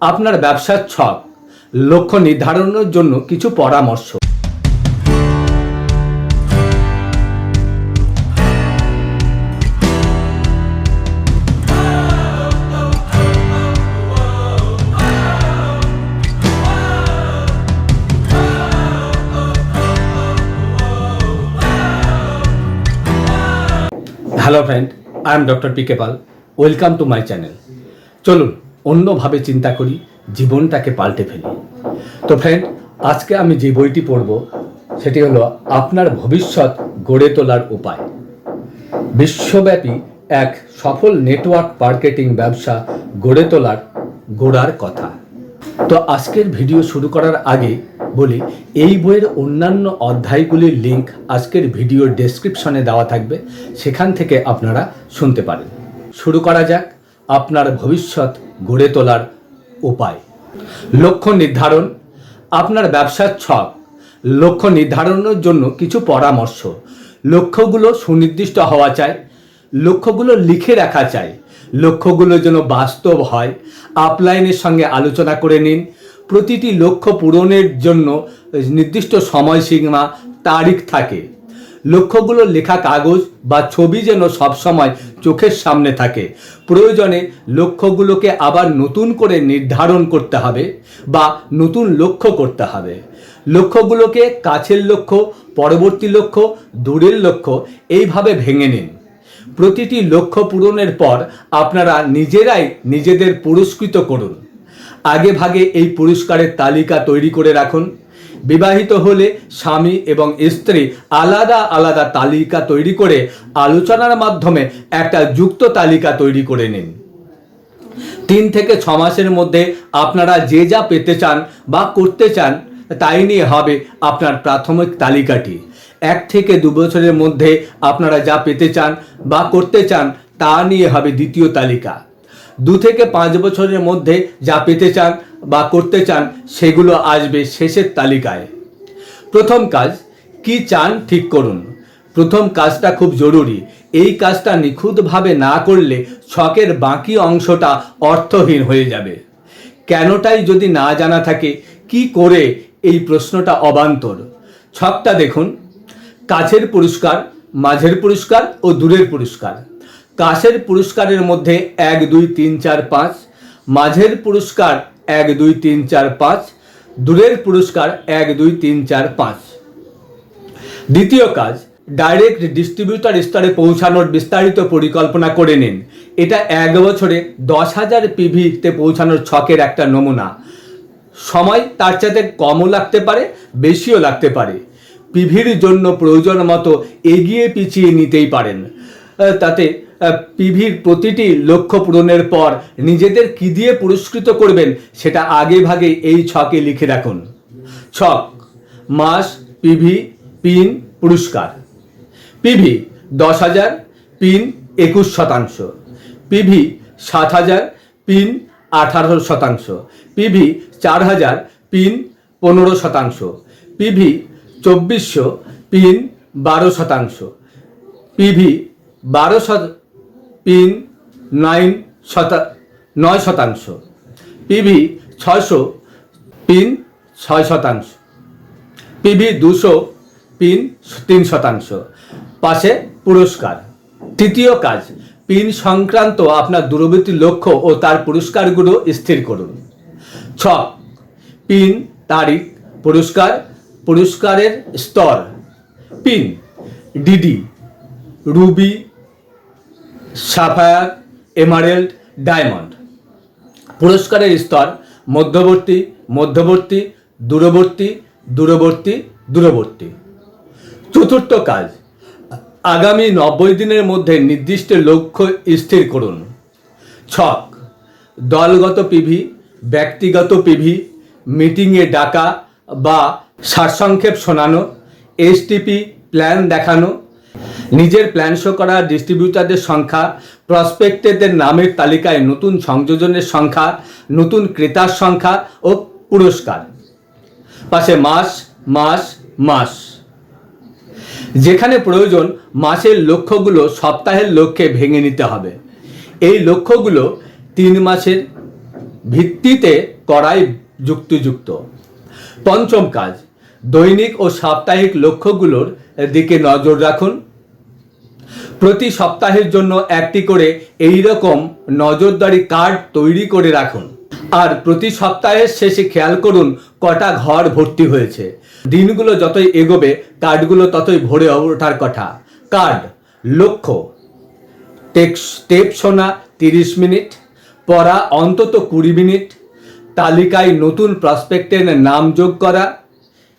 আপনার ব্যবসার ছক লক্ষ্য নির্ধারণের জন্য কিছু পরামর্শ। Hello friend, I am doctor P K Pal. Welcome to my channel. চলুন অন্যভাবে চিন্তা করি, জীবনটাকে পাল্টে ফেলি। তো ফ্রেন্ড, আজকে আমি যে বইটি পড়ব সেটি হলো আপনার ভবিষ্যৎ গড়ে তোলার উপায়। বিশ্বব্যাপী এক সফল নেটওয়ার্ক মার্কেটিং ব্যবসা গড়ে তোলার গোড়ার কথা। তো আজকের ভিডিও শুরু করার আগে বলি, এই বইয়ের অন্যান্য অধ্যায়গুলির লিঙ্ক আজকের ভিডিওর ডেসক্রিপশনে দেওয়া থাকবে, সেখান থেকে আপনারা শুনতে পারেন। শুরু করা যাক আপনার ভবিষ্যৎ গড়ে তোলার উপায়। লক্ষ্য নির্ধারণ। আপনার ব্যবসার ছক লক্ষ্য নির্ধারণের জন্য কিছু পরামর্শ। লক্ষ্যগুলো সুনির্দিষ্ট হওয়া চাই, লক্ষ্যগুলো লিখে রাখা চাই, লক্ষ্যগুলো যেন বাস্তব হয়। আপলাইনের সঙ্গে আলোচনা করে নিন। প্রতিটি লক্ষ্য পূরণের জন্য নির্দিষ্ট সময়সীমা, তারিখ থাকে। লক্ষ্যগুলো লেখা কাগজ বা ছবি যেন সবসময় চোখের সামনে থাকে। প্রয়োজনে লক্ষ্যগুলোকে আবার নতুন করে নির্ধারণ করতে হবে বা নতুন লক্ষ্য করতে হবে। লক্ষ্যগুলোকে কাছের লক্ষ্য, পরবর্তী লক্ষ্য, দূরের লক্ষ্য এইভাবে ভেঙে নিন। প্রতিটি লক্ষ্য পূরণের পর আপনারা নিজেরাই নিজেদের পুরস্কৃত করুন। আগে ভাগে এই পুরস্কারের তালিকা তৈরি করে রাখুন। বিবাহিত হলে স্বামী এবং স্ত্রী আলাদা আলাদা তালিকা তৈরি করে আলোচনার মাধ্যমে একটা যুক্ত তালিকা তৈরি করে নিন। 3 থেকে 6 মাসের মধ্যে আপনারা যে যা পেতে চান বা করতে চান তাই নিয়ে হবে আপনার প্রাথমিক তালিকাটি। 1 থেকে 2 বছরের মধ্যে আপনারা যা পেতে চান বা করতে চান তা নিয়ে হবে দ্বিতীয় তালিকা। 2 থেকে 5 বছরের মধ্যে যা পেতে চান বা করতে চান সেগুলো আসবে শেষের তালিকায়। প্রথম কাজ, কি চান ঠিক করুন। প্রথম কাজটা খুব জরুরি। এই কাজটা নিখুঁতভাবে না করলে ছকের বাকি অংশটা অর্থহীন হয়ে যাবে। কেনটাই যদি না জানা থাকে, কি করে এই প্রশ্নটা অবান্তর। ছকটা দেখুন। কাছের পুরস্কার, মাঝের পুরস্কার ও দূরের পুরস্কার। কাছের পুরস্কারের মধ্যে 1, 2, 3, 4, 5, মাঝের পুরস্কার 1, 2, 3, 4, 5, দূরের পুরস্কার 1, 2, 3, 4, 5। দ্বিতীয় কাজ, ডাইরেক্ট ডিস্ট্রিবিউটর স্তরে পৌঁছানোর বিস্তারিত পরিকল্পনা করে নিন। এটা 1 বছরে 10,000 PV-তে পৌঁছানোর ছকের একটা নমুনা। সময় তার চাইতে কমও লাগতে পারে, বেশিও লাগতে পারে। পিভির জন্য প্রয়োজন মতো এগিয়ে পিছিয়ে নিতেই পারেন। তাতে পিভির প্রতিটি লক্ষ্য পূরণের পর নিজেদের কি দিয়ে পুরস্কৃত করবেন সেটা আগে ভাগে এই ছকে লিখে রাখুন। ছক: মাস, পিভি, পিন, পুরস্কার। PV 10,000, pin 21%, PV 7,000, pin 18%, PV 4,000, pin 15%, PV 2,400, pin 12%, PV 1200, pin 9%, PV 600, pin 6%, PV 200, pin 3%। পাশে পুরস্কার। তৃতীয় কাজ, পিন সংক্রান্ত আপনার দূরবর্তী লক্ষ্য ও তার পুরস্কারগুলো স্থির করুন। ছক: পিন, তারিখ, পুরস্কার, পুরস্কারের স্তর। Pin: DD, Ruby, Sapphire, emerald, diamond. পুরস্কারের স্তর: মধ্যবর্তী, মধ্যবর্তী, দূরবর্তী, দূরবর্তী, দূরবর্তী। চতুর্থ কাজ, আগামী 90 দিনের মধ্যে নির্দিষ্ট লক্ষ্য স্থির করুন। ছক: দলগত পিভি, ব্যক্তিগত পিভি, মিটিংয়ে ডাকা বা সারসংক্ষেপ শোনানো, এসটিপি প্ল্যান দেখানো, নিজের প্ল্যান শো করা ডিস্ট্রিবিউটারদের সংখ্যা, প্রসপেক্টরদের নামের তালিকায় নতুন সংযোজনের সংখ্যা, নতুন ক্রেতার সংখ্যা ও পুরস্কার। পাশে মাস, মাস, মাস। যেখানে প্রয়োজন মাসের লক্ষ্যগুলো সপ্তাহের লক্ষ্যে ভেঙে নিতে হবে। এই লক্ষ্যগুলো 3 মাসের, ভিত্তিতে করাই যুক্তিযুক্ত। পঞ্চম কাজ, দৈনিক ও সাপ্তাহিক লক্ষ্যগুলোর দিকে নজর রাখুন। প্রতি সপ্তাহের জন্য একটি করে এই রকম নজরদারি কার্ড তৈরি করে রাখুন। আর প্রতি সপ্তাহের শেষে খেয়াল করুন কটা ঘর ভর্তি হয়েছে। দিনগুলো যতই এগোবে কার্ডগুলো ততই ভরে ওঠার কথা। কার্ড লক্ষ্য, স্টেপ শোনা 30 মিনিট, পড়া অন্তত 20 মিনিট, তালিকায় নতুন প্রসপেক্টের নাম যোগ করা,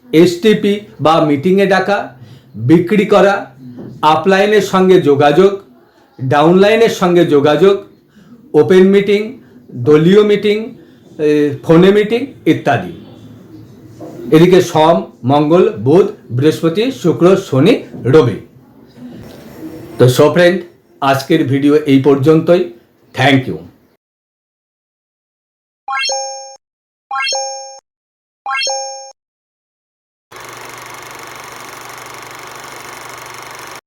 এসটিপি বা মিটিংয়ে ডাকা, বিক্রি করা, আপলাইনের সঙ্গে যোগাযোগ, ডাউনলাইনের সঙ্গে যোগাযোগ, ওপেন মিটিং, দলীয় মিটিং, ফোনে মিটিং ইত্যাদি। এদিকে সোম, মঙ্গল, বুধ, বৃহস্পতি, শুক্র, শনি, রবি। তো সো ফ্রেন্ড, আজকের ভিডিও এই পর্যন্তই। Thank you.